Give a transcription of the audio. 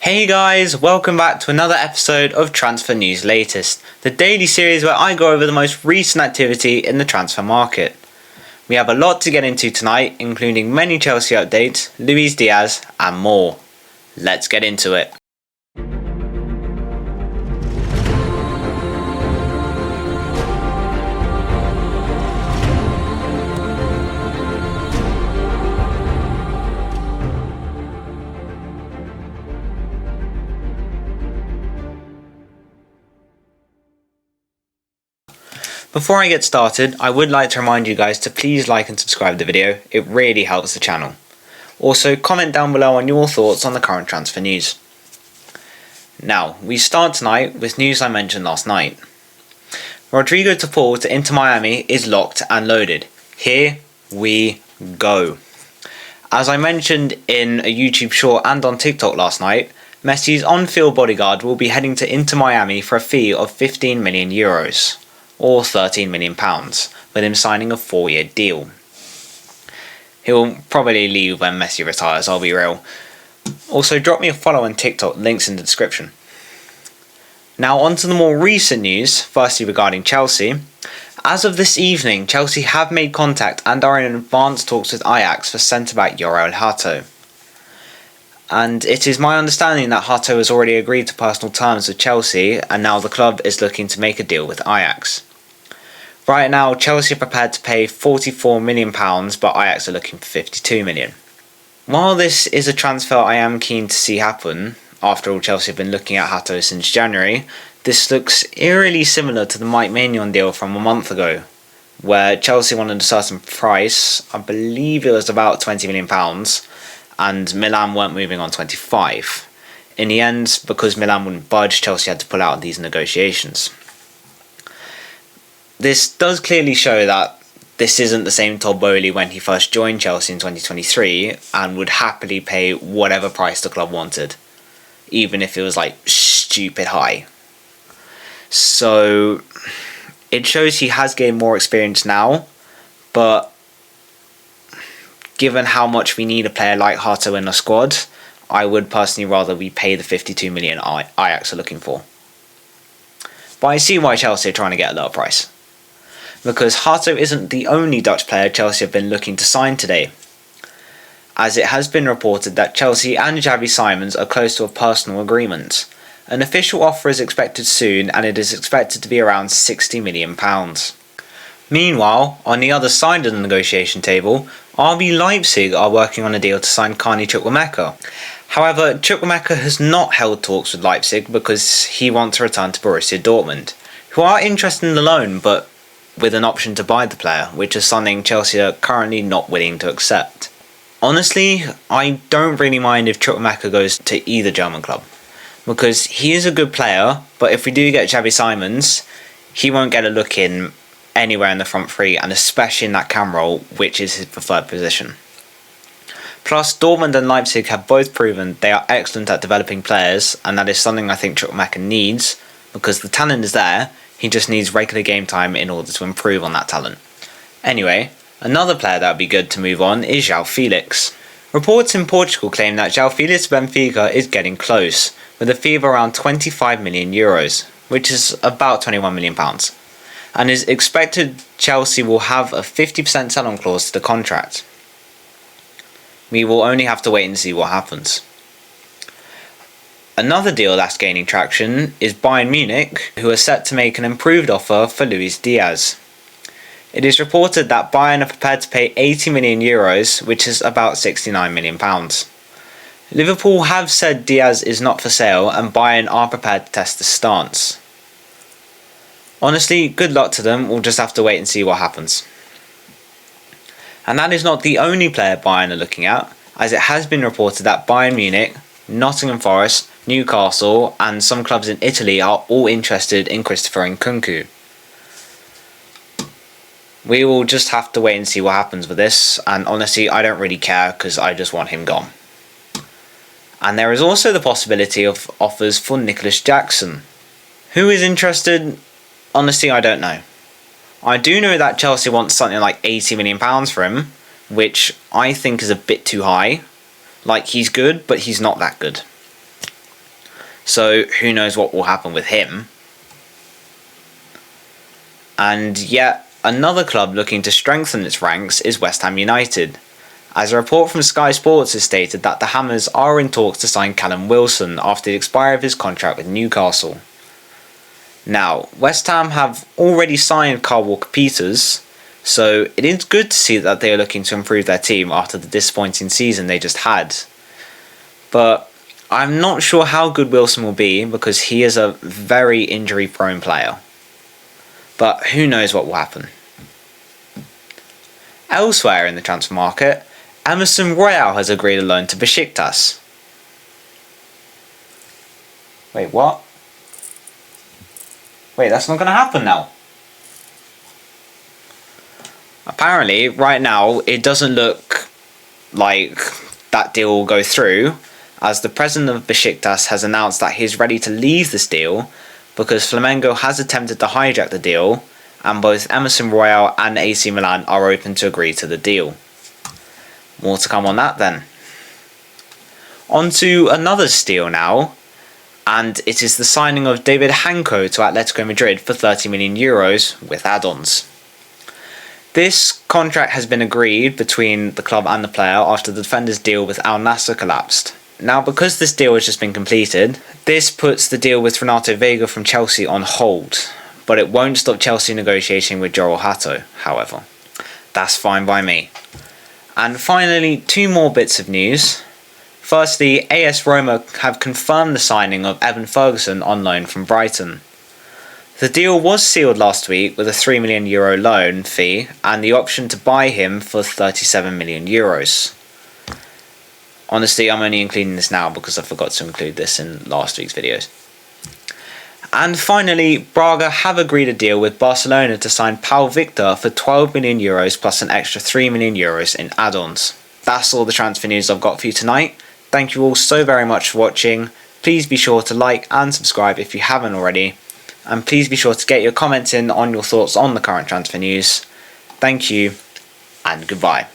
Hey guys, welcome back to another episode of Transfer News Latest, the daily series where I go over the most recent activity in the transfer market. We have a lot to get into tonight, including many Chelsea updates, Luis Diaz and more. Let's get into it. Before I get started, I would like to remind you guys to please like and subscribe the video, it really helps the channel. Also, comment down below on your thoughts on the current transfer news. Now, we start tonight with news I mentioned last night. Rodrigo to Pau to Inter Miami is locked and loaded. Here we go. As I mentioned in a YouTube short and on TikTok last night, Messi's on-field bodyguard will be heading to Inter Miami for a fee of €15 million. Or £13 million, with him signing a 4-year deal. He'll probably leave when Messi retires, I'll be real. Also, drop me a follow on TikTok, links in the description. Now on to the more recent news, firstly regarding Chelsea. As of this evening, Chelsea have made contact and are in advanced talks with Ajax for centre-back Hancko. And it is my understanding that Hancko has already agreed to personal terms with Chelsea, and now the club is looking to make a deal with Ajax. Right now, Chelsea are prepared to pay £44 million, but Ajax are looking for £52 million. While this is a transfer I am keen to see happen, after all Chelsea have been looking at Hancko since January, this looks eerily similar to the Mike Maignan deal from a month ago, where Chelsea wanted a certain price, I believe it was about £20 million, and Milan weren't moving on 25. In the end, because Milan wouldn't budge, Chelsea had to pull out of these negotiations. This does clearly show that this isn't the same Todd Boehly when he first joined Chelsea in 2023 and would happily pay whatever price the club wanted, even if it was like stupid high. So it shows he has gained more experience now, but given how much we need a player like Hancko in the squad, I would personally rather we pay the £52 million Ajax are looking for. But I see why Chelsea are trying to get a lower price. Because Hancko isn't the only Dutch player Chelsea have been looking to sign today, as it has been reported that Chelsea and Xavi Simons are close to a personal agreement. An official offer is expected soon, and it is expected to be around £60 million. Meanwhile, on the other side of the negotiation table, RB Leipzig are working on a deal to sign Carney Chukwuemeka. However, Chukwuemeka has not held talks with Leipzig because he wants to return to Borussia Dortmund, who are interested in the loan but with an option to buy the player, which is something Chelsea are currently not willing to accept. Honestly, I don't really mind if Chukwuemeka goes to either German club, because he is a good player, but if we do get Xavi Simons, he won't get a look in anywhere in the front three, and especially in that cam role, which is his preferred position. Plus, Dortmund and Leipzig have both proven they are excellent at developing players, and that is something I think Chukwuemeka needs, because the talent is there, he just needs regular game time in order to improve on that talent. Anyway, another player that would be good to move on is João Felix. Reports in Portugal claim that João Felix Benfica is getting close, with a fee of around €25 million, which is about £21 million. And is expected Chelsea will have a 50% sell-on clause to the contract. We will only have to wait and see what happens. Another deal that's gaining traction is Bayern Munich, who are set to make an improved offer for Luis Diaz. It is reported that Bayern are prepared to pay €80 million, which is about £69 million. Liverpool have said Diaz is not for sale, and Bayern are prepared to test the stance. Honestly, good luck to them, we'll just have to wait and see what happens. And that is not the only player Bayern are looking at, as it has been reported that Bayern Munich, Nottingham Forest, Newcastle and some clubs in Italy are all interested in Christopher Nkunku. We will just have to wait and see what happens with this, and honestly I don't really care because I just want him gone. And there is also the possibility of offers for Nicholas Jackson. Who is interested? Honestly, I don't know. I do know that Chelsea wants something like £80 million for him, which I think is a bit too high. Like, he's good, but he's not that good. So who knows what will happen with him. And yet another club looking to strengthen its ranks is West Ham United, as a report from Sky Sports has stated that the Hammers are in talks to sign Callum Wilson after the expiry of his contract with Newcastle. Now, West Ham have already signed Kyle Walker-Peters, so it is good to see that they are looking to improve their team after the disappointing season they just had. But I'm not sure how good Wilson will be because he is a very injury-prone player. But who knows what will happen. Elsewhere in the transfer market, Emerson Royal has agreed a loan to Besiktas. Wait, what? Wait, that's not going to happen now. Apparently, right now, it doesn't look like that deal will go through, as the president of Besiktas has announced that he's ready to leave this deal because Flamengo has attempted to hijack the deal, and both Emerson Royal and AC Milan are open to agree to the deal. More to come on that then. On to another steal now, and it is the signing of David Hancko to Atletico Madrid for €30 million with add-ons. This contract has been agreed between the club and the player after the defender's deal with Al Nassr collapsed. Now, because this deal has just been completed, this puts the deal with Renato Vega from Chelsea on hold, but it won't stop Chelsea negotiating with Joel Hato, however. That's fine by me. And finally, two more bits of news. Firstly, AS Roma have confirmed the signing of Evan Ferguson on loan from Brighton. The deal was sealed last week with a €3 million loan fee and the option to buy him for €37 million. Honestly, I'm only including this now because I forgot to include this in last week's videos. And finally, Braga have agreed a deal with Barcelona to sign Pau Victor for €12 million plus an extra €3 million in add-ons. That's all the transfer news I've got for you tonight. Thank you all so very much for watching. Please be sure to like and subscribe if you haven't already. And please be sure to get your comments in on your thoughts on the current transfer news. Thank you and goodbye.